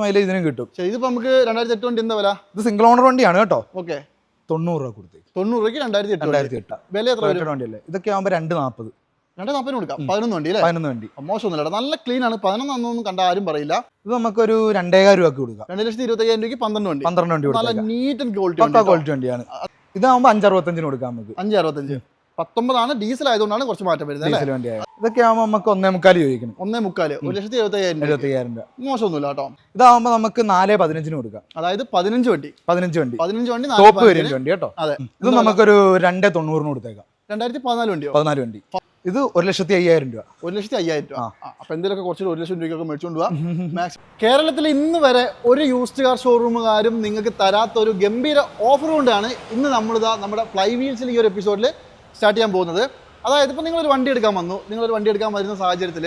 Mileage ഇതിനും കിട്ടും. ഇതിപ്പോ നമുക്ക് 2008 വണ്ടി എന്താ വില? ഇത് സിംഗിൾ ഓണർ വണ്ടിയാണ് കേട്ടോ. ഓക്കെ, 90 രൂപ കൊടുത്തേക്ക്. 90 രൂപയ്ക്ക് 2008 വില എത്ര വണ്ടിയല്ലേ? ഇതൊക്കെ ആകുമ്പോൾ 240. 240 കൊടുക്കാം. 11 വണ്ടി അല്ലേ? 11 വണ്ടി മോശമൊന്നുമില്ല, നല്ല ക്ലീൻ ആണ്. 11 ഒന്നും കണ്ട ആരും പറയില്ല. ഇത് നമുക്കൊരു 2,500 രൂപക്ക് കൊടുക്കാം. 2,25,000 രൂപയ്ക്ക് 12 വണ്ടി. 12 വണ്ടി നല്ല നീറ്റ് ആൻഡ് ക്വാളിറ്റി വണ്ടിയാണ്. ഇതാകുമ്പോൾ 565 കൊടുക്കാം നമുക്ക്. 565. 19 ഡീസൽ ആയതുകൊണ്ടാണ് കുറച്ച് മാറ്റം വരുന്നത്. ഡീസൽ വണ്ടിയായ ഇതൊക്കെ ആകുമ്പോൾ നമുക്ക് 1,400 ചോദിക്കണം. 1,400 1,75,000 രൂപ. മോശമൊന്നുമില്ല കേട്ടോ. ഇതാകുമ്പോൾ നമുക്ക് 415 കൊടുക്കാം. അതായത് 15 വണ്ടി. 15 വണ്ടി ടോപ്പ് വേരിയന്റ് വണ്ടി കേട്ടോ. അതെ, ഇത് നമുക്കൊരു 290 കൊടുത്തേക്കാം. 2014 വണ്ടിയോ? 14 വണ്ടി. ഇത് 1,50,000 രൂപ. 1,50,000 രൂപ. അപ്പൊ എന്തെങ്കിലുമൊക്കെ കുറച്ച് 1,00,000 രൂപയ്ക്കൊക്കെ മേടിച്ചോണ്ട് പോവാ. കേരളത്തിൽ ഇന്ന് വരെ ഒരു യൂസ്ഡ് കാർ ഷോറൂമുകാരും നിങ്ങൾക്ക് തരാത്ത ഒരു ഗംഭീര ഓഫർ കൊണ്ടാണ് ഇന്ന് നമ്മളിതാ നമ്മുടെ ഫ്ലൈ വീൽസിൽ ഈ ഒരു എപ്പിസോഡിൽ സ്റ്റാർട്ട് ചെയ്യാൻ പോകുന്നത്. അതായത് ഇപ്പോൾ നിങ്ങളൊരു വണ്ടി എടുക്കാൻ വന്നു, നിങ്ങളൊരു വണ്ടി എടുക്കാൻ വരുന്ന സാഹചര്യത്തിൽ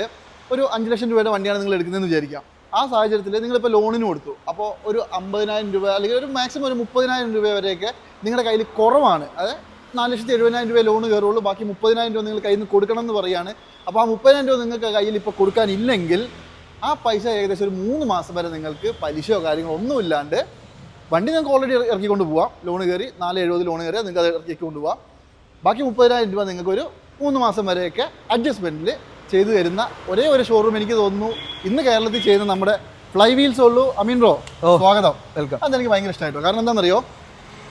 ഒരു 5 ലക്ഷം രൂപയുടെ വണ്ടിയാണ് നിങ്ങൾ എടുക്കുന്നതെന്ന് വിചാരിക്കാം. ആ സാഹചര്യത്തിൽ നിങ്ങളിപ്പോൾ ലോണിന് കൊടുത്തു. അപ്പോൾ ഒരു 50,000 രൂപ അല്ലെങ്കിൽ ഒരു മാക്സിമം ഒരു 30,000 രൂപ വരെയൊക്കെ നിങ്ങളുടെ കയ്യിൽ കുറവാണ്. അത് 4,70,000 രൂപ ലോണ് കയറുള്ളൂ. ബാക്കി 30,000 രൂപ നിങ്ങൾ കയ്യിൽ നിന്ന് കൊടുക്കണം എന്ന് പറയുകയാണ്. അപ്പോൾ ആ 30,000 രൂപ നിങ്ങൾക്ക് കയ്യിൽ ഇപ്പോൾ കൊടുക്കാനില്ലെങ്കിൽ ആ പൈസ ഏകദേശം ഒരു 3 മാസം വരെ നിങ്ങൾക്ക് പലിശയോ കാര്യങ്ങളോ ഒന്നുമില്ലാണ്ട് വണ്ടി നിങ്ങൾക്ക് ഓൾറെഡി ഇറക്കിക്കൊണ്ട് പോവാം. ലോണ് കയറി 470 ലോണ് കയറി നിങ്ങൾക്ക് അത് ഇറക്കിക്കൊണ്ട് പോവാം. ബാക്കി 30,000 രൂപ നിങ്ങൾക്ക് ഒരു 3 മാസം വരെയൊക്കെ അഡ്ജസ്റ്റ്മെൻറ്റിൽ ചെയ്തു തരുന്ന ഒരേ ഒരു ഷോറൂം എനിക്ക് തോന്നുന്നു ഇന്ന് കേരളത്തിൽ ചെയ്യുന്ന നമ്മുടെ ഫ്ലൈ വീൽസ് ഉള്ളൂ. അമീൻ ബ്രോ, സ്വാഗതം. വെൽക്കം. അതെനിക്ക് ഭയങ്കര ഇഷ്ടമായിട്ടോ. കാരണം എന്താണെന്നറിയോ,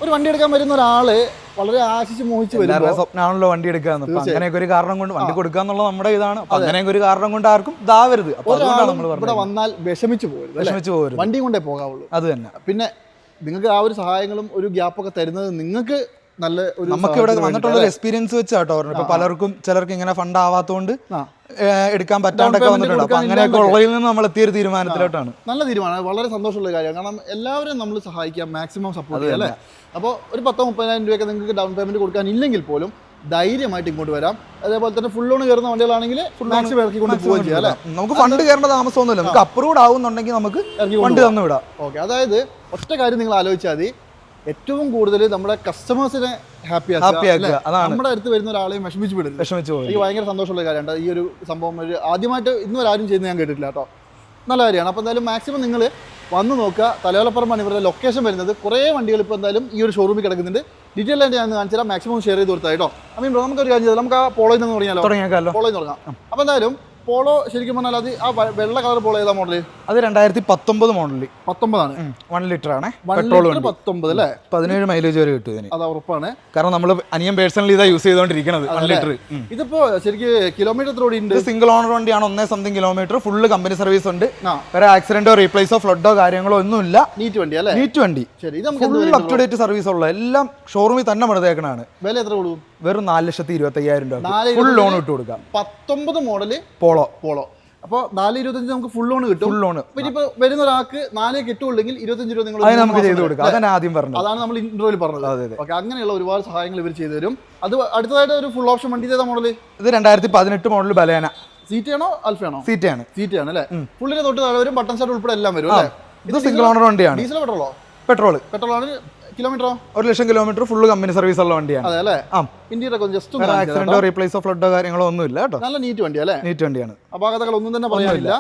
ഒരു വണ്ടി എടുക്കാൻ വരുന്ന ഒരാള് വളരെ ആശിച്ച് മോഹിച്ച് വരുമ്പോൾ സ്വപ്നമാണല്ലോ വണ്ടി എടുക്കാന്ന്. അങ്ങനെയൊക്കെ ഒരു കാരണം കൊണ്ട് വണ്ടി കൊടുക്കുക എന്നുള്ളത് നമ്മുടെ ഇതാണ്. അങ്ങനെയൊക്കെ ഒരു കാരണം കൊണ്ട് ആർക്കും ഇതാവരുത്. ഇവിടെ വന്നാൽ വിഷമിച്ചു പോകരുത്, വണ്ടിയും കൊണ്ടേ പോകാവുള്ളൂ. അത് തന്നെ. പിന്നെ നിങ്ങൾക്ക് ആ ഒരു സഹായങ്ങളും ഒരു ഗ്യാപ്പൊക്കെ തരുന്നത് നിങ്ങൾക്ക് നല്ല ഒരു നമുക്ക് ഇവിടെ വന്നിട്ടുള്ള എക്സ്പീരിയൻസ് വെച്ചാട്ടോ. ഇപ്പൊ പലർക്കും ചിലർക്ക് ഇങ്ങനെ ഫണ്ട് ആവാത്തതുകൊണ്ട് എടുക്കാൻ പറ്റാണ്ടൊക്കെ വന്നിട്ടുണ്ട്. അപ്പൊ അങ്ങനെയൊക്കെ ഉള്ളതിൽ നിന്ന് നമ്മൾ എത്തിയൊരു തീരുമാനത്തിലോട്ടാണ്. നല്ല തീരുമാനം, വളരെ സന്തോഷമുള്ള കാര്യമാണ്. കാരണം എല്ലാവരും നമ്മൾ സഹായിക്കാം, മാക്സിമം സപ്പോർട്ട് ചെയ്യാം അല്ലേ. അപ്പോൾ ഒരു 10-30,000 രൂപയൊക്കെ നിങ്ങൾക്ക് ഡൗൺ പേയ്മെന്റ് കൊടുക്കാനില്ലെങ്കിൽ പോലും ധൈര്യമായിട്ട് ഇങ്ങോട്ട് വരാം. അതേപോലെ തന്നെ ഫുൾ ലോൺ കയറുന്ന വണ്ടികളാണെങ്കിൽ മാക്സിമം ഇറക്കിക്കൊണ്ട് പോവുകയും ചെയ്യാം അല്ലേ. നമുക്ക് ഫണ്ട് കയറേണ്ട താമസമൊന്നുമില്ല. നമുക്ക് അപ്രൂവ്ഡ് ആവുന്നുണ്ടെങ്കിൽ നമുക്ക് വണ്ടി തന്നു വിടാം. ഓക്കെ, അതായത് ഒറ്റ കാര്യം നിങ്ങൾ ആലോചിച്ചാൽ മതി, ഏറ്റവും കൂടുതൽ നമ്മുടെ കസ്റ്റമേഴ്സിനെ ഹാപ്പി ആക്കുക. നമ്മുടെ അടുത്ത് വരുന്ന ഒരാളെയും വിഷമിച്ചു വിടരുത്. എനിക്ക് ഭയങ്കര സന്തോഷമുള്ള കാര്യമാണ് ഈ ഒരു സംഭവം. ഒരു ആദ്യമായിട്ട് ഇന്നും ആരും ചെയ്യുന്നത് ഞാൻ കേട്ടിട്ടില്ല കേട്ടോ. നല്ല കാര്യമാണ്. അപ്പോൾ എന്തായാലും മാക്സിമം നിങ്ങൾ വന്ന് നോക്കുക. തലയോലപ്പുറമാണ് ഇവരുടെ ലൊക്കേഷൻ വരുന്നത്. കുറേ വണ്ടികൾ ഇപ്പോൾ എന്തായാലും ഈ ഒരു ഷോറൂമിൽ കിടക്കുന്നുണ്ട്. ഡീറ്റെയിൽ ആയിട്ട് ഞാൻ കാണിച്ചു തരാം. മാക്സിമം ഷെയർ ചെയ്ത് കൊടുത്താൽ കേട്ടോ. ഐ മീൻ നമുക്കൊരു കാര്യം ചെയ്താൽ നമുക്ക് ആ പോളോയിൽ നിന്ന് തുടങ്ങിയാലോ. പോളോയിൽ നിന്ന് തുടങ്ങാം. അപ്പോൾ എന്തായാലും പോളോ ശരിക്കും പറഞ്ഞാൽ അത് ആ വെള്ള കളർ പോളോ ഏതാ മോഡല്? അത് 2019 മോഡല്. 19 1 ലിറ്റർ ആണ്. 19 അല്ലേ? 17 മൈലേജ് വരെ കിട്ടും. അത് ഉറപ്പാണ്. കാരണം നമ്മൾ അനിയൻ പേഴ്സണലി ഇതാ യൂസ് ചെയ്തുകൊണ്ടിരിക്കുന്നത് 1 ലിറ്റർ. ഇതിപ്പോ ശരിക്കും കിലോമീറ്റർ എത്ര ഓടിയുണ്ട്? സിംഗിൾ ഓണർ വണ്ടിയാണ്. 1 കിലോമീറ്റർ. ഫുള്ള് കമ്പനി സർവീസ് ഉണ്ട്. വേറെ ആക്സിഡന്റോ റീപ്ലേസോ ഫ്ലഡോ കാര്യങ്ങളോ ഒന്നുമില്ല. നീറ്റ് വണ്ടി അല്ലേ? നീറ്റ് വണ്ടി. Full up to date service ഉള്ള എല്ലാം ഷോറൂമിൽ തന്നെ മടുത്തേക്കണാണ്. വില എത്ര കൊടുക്കും? വെറും 4,25,000 രൂപ ഫുൾ ലോൺ ഇട്ട് കൊടുക്കാം. 19 മോഡല് പോളോ. അപ്പോൾ 4,25 നമുക്ക് ഫുൾ ലോൺ കിട്ടും. Full loan. ഇനിയിപ്പോൾ വരുന്ന ഒരാൾക്ക് 4 കിട്ടുമെങ്കിൽ 25 രൂപ നിങ്ങൾ നമുക്ക് ചെയ്ത് കൊടുക്കാം. അതാണ് ആദ്യം പറഞ്ഞത്. അതാണ് നമ്മൾ ഇന്റർവ്യൂവിൽ പറഞ്ഞത്. ഓക്കെ, അങ്ങനെയുള്ള ഒരുപാട് സഹായങ്ങൾ ഇവർ ചെയ്തു തരും. അത് അടുത്തതായിട്ട് ഒരു ഫുൾ ഓപ്ഷൻ വണ്ടി ഏതാ മോഡല്? ഇത് 2018 മോഡൽ ബലേന. സീറ്റ് ആണോ അൽഫയാണോ? സീറ്റ് ആണ് അല്ലേ? ഫുള്ളിനെ തൊട്ട് താഴെ വരും, ബട്ടൺ സ്റ്റാർട്ട് ഉൾപ്പെടെ എല്ലാം വരും അല്ലേ? ഇത് സിംഗിൾ ഓണർ വണ്ടിയാണ്. ഡീസൽ പെട്രോൾ ആണ്. കിലോമീറ്ററോ? 1,00,000 കിലോമീറ്റർ ഫുള്ള് കമ്പനി സർവീസ് ഉള്ള വണ്ടിയാണ്. അതെ അല്ലേ? ഇന്ത്യയിലൊക്കെ ജസ്റ്റ് ആക്സിഡന്റോ റീപ്ലേസോ ഫ്ലഡോ കാര്യങ്ങളോ ഒന്നും ഇല്ല കേട്ടോ. നല്ല നീറ്റ് വണ്ടി അല്ലേ? നീറ്റ് വണ്ടിയാണ്. അപാകതകൾ ഒന്നും തന്നെ പറയാനില്ല.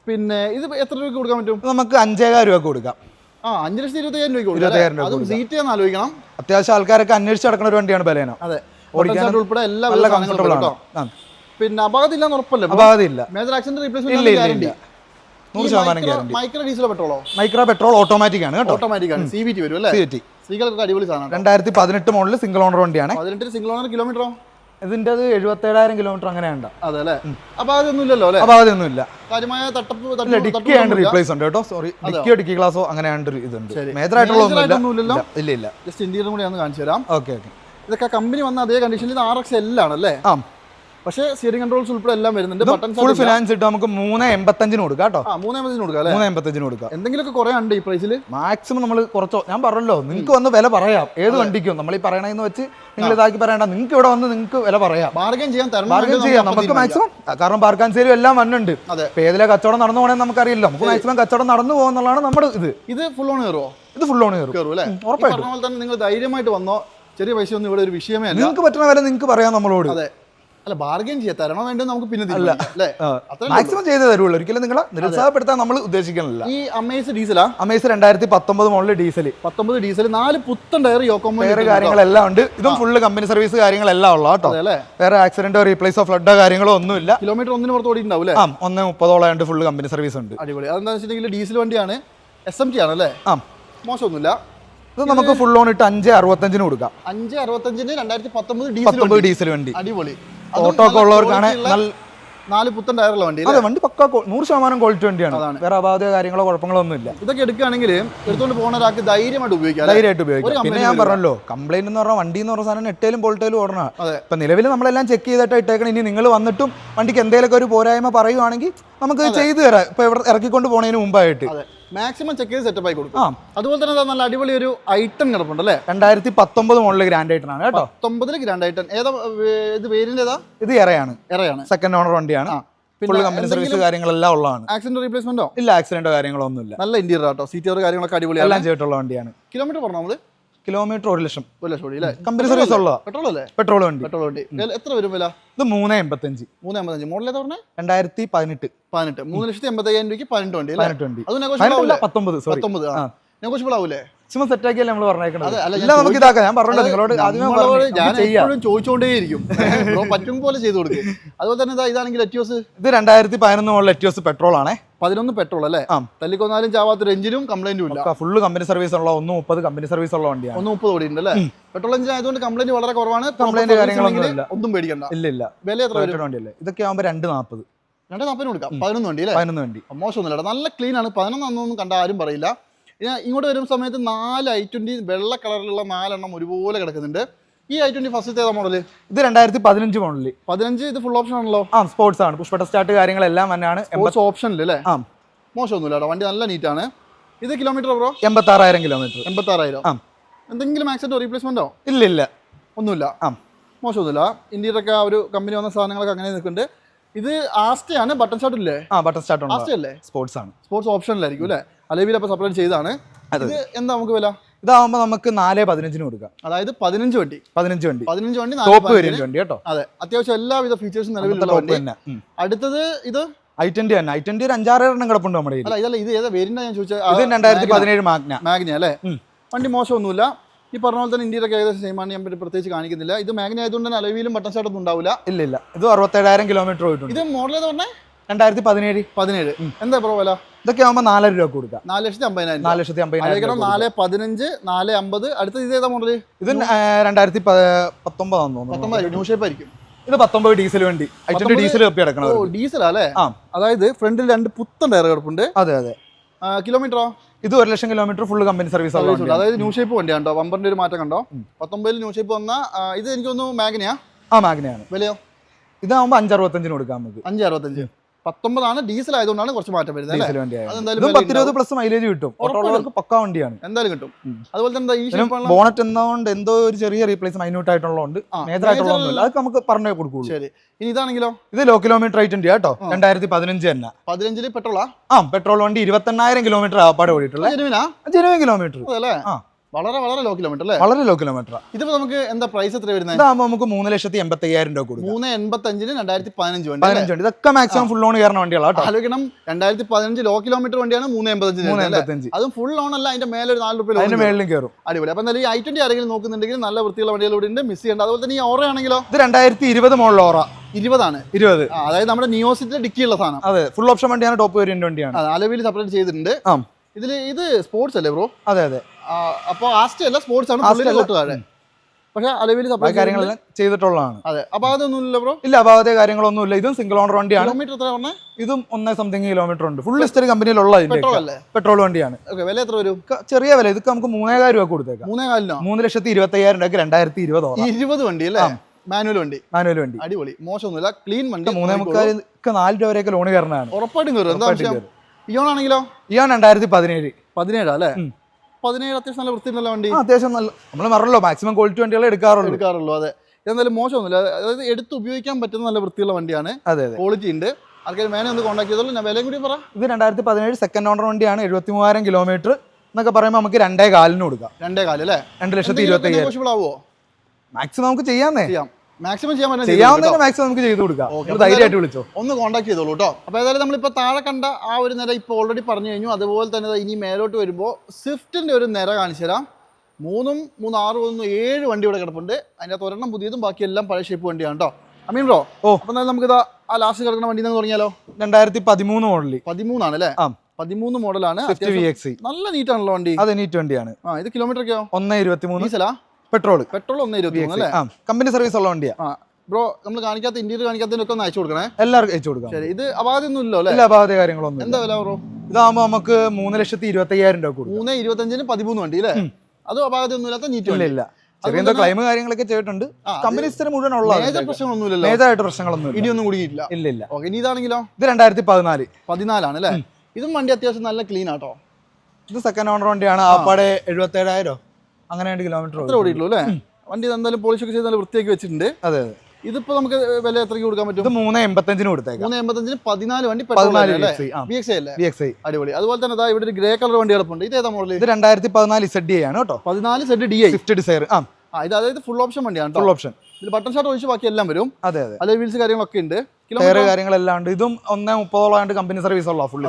പിന്നെ ഇത് എത്ര രൂപ കൊടുക്കാൻ പറ്റും? നമുക്ക് 5,000 രൂപ കൊടുക്കാം. 5,25,000 രൂപ കൊടുക്കാം. അതും സീറ്റ് ചെയ്യാൻ ആലോചിക്കണം. അത്യാവശ്യം ആൾക്കാരൊക്കെ അന്വേഷിച്ച് നടക്കുന്ന ഒരു വണ്ടിയാണ് ബലേന. അതെ, ഓടിക്കാൻ ഉൾപ്പെടെ എല്ലാ കംഫർട്ടബിൾ ആണ്. പിന്നെ അപാകത ഇല്ലാന്ന് ഉറപ്പല്ലേ? അപാകതയില്ല. Major accident replacement guarantee 100% guarantee. Micro ഡീസലോ പെട്രോളോ? മൈക്രോ പെട്രോൾ ഓട്ടോമാറ്റിക് ആണ് കേട്ടോ. ഓട്ടോമാറ്റിക് ആണ്. CVT വരും അല്ലേ? CVT. സ്ത്രീകൾക്ക് അടിപൊളി സാധനം. 2018 മോഡൽ സിംഗിൾ ഓണർ വണ്ടിയാണ്. 18 സിംഗിൾ ഓണർ. കിലോമീറ്ററോ? ഇതിന്റെ 77,000 കിലോമീറ്റർ അങ്ങനെ ഉണ്ട്. അതെ അല്ലേ? അപ്പൊ അതൊന്നും ഇല്ലല്ലോ അല്ലേ? അപാകതയൊന്നുമില്ല. കാര്യമായ തട്ടപ്പ് ഡിക്കി ആൻഡ് റീപ്ലേസ് ഉണ്ട് കേട്ടോ. സോറി, ഡിക്കി ഗ്ലാസോ അങ്ങനെ ഇതുണ്ട്. മേജർ ആയിട്ടുള്ള ഇല്ല. ജസ്റ്റ് ഇന്റീരിയർ കൂടി ഒന്ന് കാണിച്ചു തരാം. ഓക്കെ. ഇതൊക്കെ കമ്പനി വന്ന അതേ കണ്ടീഷനിൽ RX-L ആണല്ലേ? പക്ഷേ സ്റ്റിയറിംഗ് കൺട്രോൾസ് ഉൾപ്പെടെ എല്ലാം വരുന്നുണ്ട്. ഫുൾ ഫിനാൻസ് ഇട്ട് നമുക്ക് 3,85 കൊടുക്കാം കേട്ടോ. 3,85 കൊടുക്കാം അല്ലേ? 3,85 കൊടുക്കാം. എന്തെങ്കിലുമൊക്കെ കുറയുണ്ട് ഈ പ്രൈസിൽ. മാക്സിമം നമ്മൾ കുറച്ചോ. ഞാൻ പറഞ്ഞല്ലോ, നിങ്ങൾക്ക് വന്ന് വില പറയാം. ഏത് വണ്ടിക്കും നമ്മൾ ഈ പറയണെന്ന് വെച്ച് നിങ്ങൾ ഇതാക്കി പറയണ്ട. നിങ്ങൾക്ക് ഇവിടെ വന്ന് നിങ്ങൾക്ക് വില പറയാം. ബാർഗൈൻ ചെയ്യാം നമുക്ക് മാക്സിമം. കാരണം ബാർഗൈൻ സെയിലും എല്ലാം വന്നുണ്ട്. ഇപ്പൊ ഏതിലെ കച്ചവടം നടന്നു പോകണമെന്ന് നമുക്കറിയില്ല. നമുക്ക് മാക്സിമം കച്ചവടം നടന്നു പോകുന്നുള്ളതാണ് നമ്മുടെ ഇത് ഫുൾ ഓൺ കയറുമോ? ഇത് ഫുൾ ഓൺ കയറും അല്ലേ? ഉറപ്പായിട്ടും തന്നെ നിങ്ങൾ ധൈര്യമായിട്ട് വന്നോ. ചെറിയ പൈസ ഒന്നും ഇവിടെ ഒരു വിഷയമേ അല്ല. നിങ്ങൾക്ക് പറ്റുന്ന വില നിങ്ങൾക്ക് പറയാം നമ്മളോട്. അതെ, അല്ല ബാർഗൈൻ ചെയ്യാൻ തരണോ വേണ്ടോ നമുക്ക് പിന്നെ തീരുമാനിക്കാം, അല്ലേ? മാക്സിമം ചെയ്ത് തരുള്ളൂ, ഒരിക്കലും നിങ്ങളെ നിരുത്സാഹപ്പെടുത്താൻ നമ്മൾ ഉദ്ദേശിക്കുന്നില്ല. ഈ അമേസ് ഡീസലാ? Amaze 2019 model diesel. 19 ഡീസൽ, 4 പുത്തൻ ടയർ, യോക്കോമോ ടയർ കാര്യങ്ങളെല്ലാം ഉണ്ട്. ഇതും ഫുള്ള് കമ്പനി സർവീസ് കാര്യങ്ങളെല്ലാം ഉള്ള കേട്ടോ. വേറെ ആക്സിഡന്റോ റീപ്ലേസോ ഫ്ലഡോ കാര്യങ്ങളോ ഒന്നുമില്ല. കിലോമീറ്റർ 1 പുറത്ത് ഓടിയിട്ടുണ്ടാവും അല്ലേ? 1:30 ഫുള്ള് കമ്പനി സർവീസ് ഉണ്ട്. അടിപൊളി. അതെന്താ വെച്ചിട്ടുണ്ടെങ്കിൽ ഡീസൽ വണ്ടിയാണ്, SMT ആണല്ലേ? മോശമൊന്നുമില്ല. ഇത് നമുക്ക് ഫുൾ ഓൺ ഇട്ട് 5.65 കൊടുക്കാം. 5.65 2019 ഡീസൽ വണ്ടി. അടിപൊളി. ഓട്ടോ ഒക്കെ ഉള്ളവർക്കാണ് 4 പുത്തൻ ടയറുള്ള വണ്ടി. അതെ, വണ്ടി പക്ക 100% ക്വാളിറ്റി വണ്ടിയാണ്. വേറെ അപാധ കാര്യങ്ങളോ കുഴപ്പങ്ങളോ ഒന്നും ഇല്ല. ഇതൊക്കെ എടുക്കുകയാണെങ്കിൽ എടുത്തുകൊണ്ട് പോകുന്ന ഒരാൾക്ക് ധൈര്യമായിട്ട് ഉപയോഗിക്കാം. പിന്നെ ഞാൻ പറഞ്ഞല്ലോ, കംപ്ലൈന്റ് എന്ന് പറഞ്ഞാൽ വണ്ടി എന്ന് പറഞ്ഞ സാധനം നെട്ടേലും പോൾട്ടേലും ഓടണം. ഇപ്പൊ നിലവിൽ നമ്മളെല്ലാം ചെക്ക് ചെയ്തിട്ട് ഇട്ടേക്കണം. ഇനി നിങ്ങൾ വന്നിട്ടും വണ്ടിക്ക് എന്തെങ്കിലുമൊക്കെ ഒരു പോരായ്മ പറയുവാണെങ്കിൽ നമുക്ക് ചെയ്തു തരാം. ഇപ്പൊ ഇറക്കിക്കൊണ്ട് പോകുന്നതിന് മുമ്പായിട്ട് മാക്സിമം ചെക്ക് ചെയ്ത് സെറ്റപ്പ് ആയി കൊടുക്കും. അതുപോലെ തന്നെ നല്ല അടിപൊളി ഒരു ഐറ്റം കിടപ്പുണ്ട് അല്ലേ? 2019 മോഡൽ ഗ്രാൻഡ് ഐറ്റൺ ആണ് കേട്ടോ. 19 ഗ്രാൻഡ് ഐറ്റൺ. ഏതാ ഇത്? വേരിയന്റ് ഏതാ? ഇത് എറയാണ്. സെക്കൻഡ് ഓണർ വണ്ടിയാണ്. ഫുൾ കമ്പനി സർവീസ് കാര്യങ്ങളെല്ലാം ഉള്ളതാണ്. ആക്സിഡന്റ് റീപ്ലേസ്മെന്റോ? ഇല്ല, ആക്സിഡന്റോ കാര്യങ്ങളോ ഒന്നുമില്ല. നല്ല ഇന്റീരിയർ ആട്ടോ, സീറ്റർ കാര്യങ്ങളൊക്കെ അടിപൊളിയാണ്. എല്ലാം ചെയ്തിട്ടുള്ള വണ്ടിയാണ്. കിലോമീറ്റർ പറഞ്ഞോ നമ്മള്? കിലോമീറ്റർ 1 ലക്ഷം. 1 ലക്ഷം ഓടി അല്ലേ? കമ്പനി സർവീസ് ഉള്ളതാ. പെട്രോൾ അല്ലേ? പെട്രോൾ വണ്ടി. എത്ര വരും വില? ഇത് 3.85. 3.85. മോഡൽ ഏതാ പറഞ്ഞേ? 2018. 3,85,000 രൂപയ്ക്ക് 18 വണ്ടി. 18 വണ്ടി. അത് നെഗോഷ്യബിൾ 19. നെഗോഷ്യബിൾ ആവൂലേ? സെറ്റ് ആക്കിയല്ലേ നമ്മൾ പറഞ്ഞേക്കുന്നത്. നമുക്ക് ഇതാക്കാം. ഞാൻ പറഞ്ഞല്ലോ നിങ്ങളോട് ഞാൻ ചോദിച്ചുകൊണ്ടേയിരിക്കും. പറ്റും പോലെ ചെയ്ത് കൊടുക്കും. അതുപോലെ തന്നെ ഇതാണെങ്കിൽ എറ്റിയോസ്. ഇത് 2011 മോഡൽ എറ്റിയോസ് പെട്രോൾ ആണ്. 11 പെട്രോൾ അല്ലേ? തല്ലിക്കൊന്നാലും ചാവാത്തൊരു എഞ്ചിനും കംപ്ലൈന്റും ഇല്ല. ഫുള്ള് കമ്പനി സർവീസ് ഉള്ള 1.30 കമ്പനി സർവീസ് ഉള്ള വണ്ടിയാണ്. 1.30 ഓടിയുണ്ട് അല്ലേ? പെട്രോൾ എഞ്ചിൻ ആയതുകൊണ്ട് കംപ്ലൈന്റ് വളരെ കുറവാണ്. കംപ്ലൈന്റ് കാര്യങ്ങളൊന്നും ഒന്നും പേടിക്കണ്ട. ഇല്ല. വില എത്ര വണ്ടിയല്ലേ? ഇതൊക്കെ ആകുമ്പോൾ 2.40. 2.40 കൊടുക്കാം. 11 വണ്ടി അല്ലേ? 11 വണ്ടി. മോശമൊന്നുമില്ല, നല്ല ക്ലീൻ ആണ്. 11 അന്നൊന്നും കണ്ട ആരും പറയില്ല. ഇങ്ങോട്ട് വരുന്ന സമയത്ത് 4 i20 വെള്ള കളറിലുള്ള 4 എണ്ണം ഒരുപോലെ കിടക്കുന്നുണ്ട്. ഈ i20 ഫസ്റ്റ് ഏതാ മോഡല്? ഇത് 2015 മോഡല്. 15. ഇത് ഫുൾ ഓപ്ഷൻ ആണല്ലോ? സ്പോർട്സ് ആണ്. പുഷ് ബട്ടൺ സ്റ്റാർട്ട് കാര്യങ്ങളെല്ലാം തന്നെയാണ്. ഓപ്ഷനിൽ അല്ലേ? മോശമൊന്നുമില്ല, വണ്ടി നല്ല നീറ്റാണ്. ഇത് കിലോമീറ്റർ ബ്രോ? 86,000 കിലോമീറ്റർ. 86,000. എന്തെങ്കിലും ആക്സിഡന്റോ റീപ്ലേസ്മെന്റോ? ഇല്ല. ഒന്നുമില്ല. മോശമൊന്നുമില്ല. ഇന്ത്യയിലൊക്കെ ഒരു കമ്പനി വന്ന സാധനങ്ങളൊക്കെ അങ്ങനെ നിൽക്കുന്നുണ്ട്. ഇത് ആസ്റ്റയാണ്. ബട്ടൺ സ്റ്റാർട്ട് ഇല്ലേ? ബട്ടൺ സ്റ്റാർട്ട് ആസ്റ്റ അല്ലേ? സ്പോർട്സ് ആണ്. സ്പോർട്സ് ഓപ്ഷനിലായിരിക്കും അല്ലേ? അലവിൽ അപ്പോൾ സെപ്പറേറ്റ് ചെയ്താണ്. ഇത് എന്താ നമുക്ക് വില? ഇതാവുമ്പോൾ നമുക്ക് 4.15 കൊടുക്കാം. അതായത് 15 വണ്ടി. 15 വണ്ടി ടോപ്പ് വേരിയന്റ് വണ്ടി കേട്ടോ. അതെ, അത്യാവശ്യം എല്ലാവിധ ഫീച്ചേഴ്സും നിലവിലുള്ള വണ്ടി. അടുത്തത് ഇത് i20 തന്നെ. i20 ഒരു 5-6 എണ്ണം കിടപ്പുണ്ട് നമ്മുടെ. അല്ല, ഇതല്ല, ഇത് ഏതാ വേരിയന്റ് ഞാൻ ചോദിച്ചത്? ഇത് 2017 മാഗ്ന അല്ലേ? വണ്ടി മോശമൊന്നുമില്ല. ഈ പറഞ്ഞ പോലെ തന്നെ ഇന്ത്യയിലൊക്കെ ഏകദേശം സെയിമാണ്. ഞാൻ പ്രത്യേകിച്ച് കാണിക്കുന്നില്ല. ഇത് മാഗ്ന ആയതുകൊണ്ട് തന്നെ അലവിയിലും ബട്ടൺ സ്റ്റാർട്ട് ഒന്നും ഉണ്ടാവില്ല. ഇല്ല. ഇത് 67,000 കിലോമീറ്റർ പോയിട്ടുണ്ട്. ഇത് മോഡൽ ഏതാ പറഞ്ഞേ? 2017. എന്താ ബ്രോ വില? ഇതൊക്കെ ആവുമ്പോൾ 4 രൂപ കൊടുക്കാം. 4,50,000. 4,50,000. 4,15, 4,50. അടുത്ത ഇത് ഏതാ മോഡൽ? ഇത് 2019 ആണെന്ന് തോന്നുന്നു. 19 ന്യൂ ഷേപ്പ് ആയിരിക്കും. ഇത് 19 ഡീസൽ വണ്ടി. i20 ഡീസൽ കപ്പി കിടക്കണം. ഡീസൽ അല്ലേ? അതായത് ഫ്രണ്ടിൽ 2 പുത്തൻ ടയർ കിടപ്പുണ്ട്. അതെ. കിലോമീറ്ററോ? ഇത് 1 ലക്ഷം കിലോമീറ്റർ ഫുൾ കമ്പനി സർവീസ്. അതായത് ന്യൂ ഷേപ്പ് വണ്ടിയാണ് കേട്ടോ. ബമ്പറിന്റെ ഒരു മാറ്റം കണ്ടോ? 19 ന്യൂ ഷേപ്പ് വന്ന ഇത് എനിക്ക് തോന്നുന്നു മാഗ്നയാ. മാഗ്നയാണ്. വിലയോ? ഇതാവുമ്പോൾ 5.65 കൊടുക്കാം നമുക്ക്. 5.65. 19 ആണ്. ഡീസൽ ആയതുകൊണ്ടാണ് കുറച്ച് മാറ്റം വരുന്നത്. 10-20 പ്ലസ് മൈലേജ് കിട്ടും. പക്കാ വണ്ടിയാണ്. എന്തായാലും കിട്ടും. അതുപോലെ തന്നെ ഈ ബോണറ്റ് എന്നതുകൊണ്ട് എന്തോ ഒരു ചെറിയ റീപ്ലേസ് മൈന്യൂട്ട് ആയിട്ടുള്ളതുകൊണ്ട് മേജർ ആയിട്ടുള്ളതൊന്നുമില്ല. അതൊക്കെ നമുക്ക് പറഞ്ഞേ കൊടുക്കുള്ളൂ. ശരി. ഇനി ഇതാണെങ്കിലോ? ഇത് ലോ കിലോമീറ്റർ i20 കേട്ടോ. 2015 തന്നെ. 15 പെട്രോളാ? പെട്രോൾ വണ്ടി 28,000 കിലോമീറ്റർ ആപ്പാട് ഓടിയിട്ടുള്ള ജെനുവിൻ കിലോമീറ്റർ. വളരെ വളരെ ലോ കിലോമീറ്റർ അല്ലേ? വളരെ ലോ കിലോമീറ്റർ. ഇതിപ്പോ നമുക്ക് എന്താ പ്രൈസ് എത്ര വരുന്നത്? ഇതാകുമ്പോൾ നമുക്ക് 3,85,000 രൂപ കൊടുക്കും. 3,85 2015 വണ്ടി. ഇതൊക്കെ മാക്സിമം ഫുൾ ഓൺ കയറുന്ന വണ്ടികളാണ്. ആലോചിക്കണം, 2015 ലോ കിലോമീറ്റർ വണ്ടിയാണ് 3,85. അതും ഫുൾ ഓൺ അല്ല, അതിന്റെ മേലെ ഒരു 4 രൂപ അതിന്റെ മേളിലും കയറും. അടിപൊളി. അപ്പൊ എന്തായാലും ഈ i20 ആരെങ്കിലും നോക്കുന്നുണ്ടെങ്കിൽ നല്ല വൃത്തിയുള്ള വണ്ടികളോട് ഉണ്ട്, മിസ് ചെയ്യേണ്ട. അതുപോലെ തന്നെ ഈ ഓറ ആണെങ്കിലോ? ഇത് 2020 മോഡൽ ഓറ. 20 ആണ്. അതായത് നമ്മുടെ നിയോസിന്റെ ഡിക്കിയുള്ള സാധനം. അതെ, ഫുൾ ഓപ്ഷൻ വണ്ടിയാണ്. ടോപ്പ് വേരിയന്റ് വണ്ടിയാണ്. അലവിൽ സെപ്പറേറ്റ് ചെയ്തിട്ടുണ്ട്. ഇത് സ്പോർട്സ് അല്ലേ ബ്രോ? അതെ. അപ്പൊ ആസ്റ്റ അല്ല, സ്പോർട്സ് ആണ്. പക്ഷെ അലവിൽ കാര്യങ്ങളെല്ലാം ചെയ്തിട്ടുള്ളതാണ്. അതെ. അപ്പൊ അതൊന്നുമില്ല ബ്രോ? ഇല്ല, അപാകത കാര്യങ്ങളൊന്നുമില്ല. ഇതും സിംഗിൾ ഓണർ വണ്ടിയാണ്. കിലോമീറ്റർ എത്ര പറഞ്ഞേ? ഇതും 1 കിലോമീറ്റർ ഉണ്ട്. ഫുൾ ഹിസ്റ്ററി കമ്പനിയിലുള്ള പെട്രോൾ വണ്ടിയാണ്. വില എത്ര വരും? ചെറിയ വില. ഇതൊക്കെ നമുക്ക് 3,000 രൂപ കൊടുത്തേക്കാം. 3,25,000 രൂപയ്ക്ക് 2020 20 വണ്ടി അല്ലേ? മാനുവൽ വണ്ടി. അടിപൊളി. മോശമൊന്നുമില്ല, ക്ലീൻ വണ്ടി. 3,400 4 രൂപ വരെയൊക്കെ ലോൺ കയറുന്നതാണ്. ഉറപ്പായിട്ടും കയറും. എന്താ ഇയോൺ ആണെങ്കിലോ? ഇയോൺ 2017 അല്ലേ? 17 അത്യാവശ്യം നല്ല വൃത്തിയുള്ള വണ്ടി. അത്യാവശ്യം നല്ല, നമ്മൾ പറഞ്ഞല്ലോ മാക്സിമം ക്വാളിറ്റി വണ്ടികൾ എടുക്കാറുള്ളൂ. അതെ. എന്തായാലും മോശമൊന്നുമില്ല. അതായത് എടുത്ത് ഉപയോഗിക്കാൻ പറ്റുന്ന നല്ല വൃത്തിയുള്ള വണ്ടിയാണ്. ക്വാളിറ്റി ഉണ്ട്. ആൾക്കാർ മേനെ ഒന്ന് കോൺടാക്ട് ചെയ്തോളൂ. ഞാൻ വിലയും കൂടി പറ. ഇത് 2017 സെക്കൻഡ് ഓണർ വണ്ടിയാണ്. 73,000 കിലോമീറ്റർ എന്നൊക്കെ പറയുമ്പോൾ നമുക്ക് 2.4 കൊടുക്കാം. 2.4 അല്ലേ? 2,25,000 ആവോ? മാക്സിമം നമുക്ക് ചെയ്യാം. മാക്സിമം ചെയ്യാൻ പറ്റുന്ന ചെയ്യാവുന്നതിന് മാക്സിമം നമുക്ക് ചെയ്ത് കൊടുക്കാം. ധൈര്യമായിട്ട് വിളിച്ചോ, ഒന്ന് കോൺടാക്ട് ചെയ്തോളൂ കേട്ടോ. അപ്പോൾ ഏതായാലും നമ്മളിപ്പോൾ താഴെ കണ്ട ആ ഒരു നിര ഇപ്പോൾ ഓൾറെഡി പറഞ്ഞു കഴിഞ്ഞു. അതുപോലെ തന്നെ ഇനി മേലോട്ട് വരുമ്പോൾ സ്വിഫ്റ്റിൻ്റെ ഒരു നിര കാണിച്ചു തരാം. 3, 6, 7 വണ്ടി ഇവിടെ കിടപ്പുണ്ട്. അതിനകത്ത് ഒരെണ്ണം പുതിയതും ബാക്കിയെല്ലാം പഴയ ഷേപ്പ് വണ്ടിയാണ് കേട്ടോ. അമീൻ ബ്രോ, അപ്പോൾ എന്നാലും നമുക്കിതാ ആ ലാസ്റ്റ് കിടക്കുന്ന വണ്ടി നിന്ന് തുടങ്ങിയാലോ? 2013 മോഡല്. 13 ആണല്ലേ? 13 മോഡലാണ്. നല്ല നീറ്റ് ആണല്ലോ വണ്ടി. അതെ, നീറ്റ് വണ്ടിയാണ്. ഇത് കിലോമീറ്റർ ഒക്കെയോ? 1.23. ഡീസലാ? പെട്രോൾ 1.23 അല്ലേ? കമ്പനി സർവീസ് ഉള്ള വണ്ടിയാ. ബ്രോ, നമ്മൾ കാണിക്കാത്ത ഇന്റീരിയർ കാണിക്കാത്തതിനൊക്കെ ഒന്ന് അയച്ചു കൊടുക്കണേ. എല്ലാവർക്കും അയച്ചു കൊടുക്കാം. ശരി, ഇത് അപാകതൊന്നും ഇല്ലോ അല്ലേ? ഇല്ല, അപാകത കാര്യങ്ങളൊന്നും. എന്താ വില ബ്രോ? ഇതാകുമ്പോൾ നമുക്ക് 3,25,000 രൂപ കൊടുക്കും. 3.25 13 വണ്ടി അല്ലേ? അതും അപാകതൊന്നും ഇല്ലാത്ത നീറ്റ് വണ്ടി. ഇല്ല, ചെറിയ എന്തോ ക്ലൈം കാര്യങ്ങളൊക്കെ ചെയ്തിട്ടുണ്ട്. കമ്പനി സ്ഥിരം മുഴുവൻ ഉള്ള മേജർ പ്രശ്നങ്ങളൊന്നുമില്ലല്ലോ. മേജറായിട്ട് പ്രശ്നങ്ങളൊന്നും ഇടിയൊന്നും കുടുങ്ങിയിട്ടില്ല. ഇല്ല. ഓക്കെ, ഇനി ഇതാണെങ്കിലോ? ഇത് 2014 ആണ് അല്ലേ? ഇതും വണ്ടി അത്യാവശ്യം നല്ല ക്ലീൻ ആട്ടോ. ഇത് സെക്കൻഡ് ഓണർ വണ്ടിയാണ്. ആപ്പാടെ 77,000 അങ്ങനെ കിലോമീറ്റർ ഓടിയിട്ടുള്ളൂ അല്ലേ? വണ്ടി എന്തായാലും പോളിഷ് ഒക്കെ ചെയ്ത് നല്ല വൃത്തിയാക്കി വെച്ചിട്ടുണ്ട്. അതെ. ഇതിപ്പോ നമുക്ക് വില എത്രയ്ക്ക് കൊടുക്കാൻ പറ്റും? ഇത് 3.85 കൊടുത്തേക്കാം. 3.85 14 വണ്ടി VXi. അടിപൊളി. അതുപോലെ തന്നെ ഇവിടെ ഒരു ഗ്രേ കളർ വണ്ടി കിടപ്പുണ്ട്. ഇത് ഏതാ മോഡൽ? ഇത് 2014 ZDI ആണ് കേട്ടോ. 14 ZDI സ്വിഫ്റ്റ് ഡിസയർ. ഇത് അതായത് ഫുൾ ഓപ്ഷൻ വണ്ടിയാണ്. Full option. ഇതിൽ ബട്ടൺ ഷാട്ട് ഒഴിച്ച് ബാക്കി എല്ലാം വരും. അതെ. അല്ലെ വീൽസ് കാര്യങ്ങളൊക്കെ ഉണ്ട്. ടയർ കാര്യങ്ങളെല്ലാം ഉണ്ട്. ഇതും 1.30 കമ്പനി സർവീസ് ഉള്ള ഫുൾ.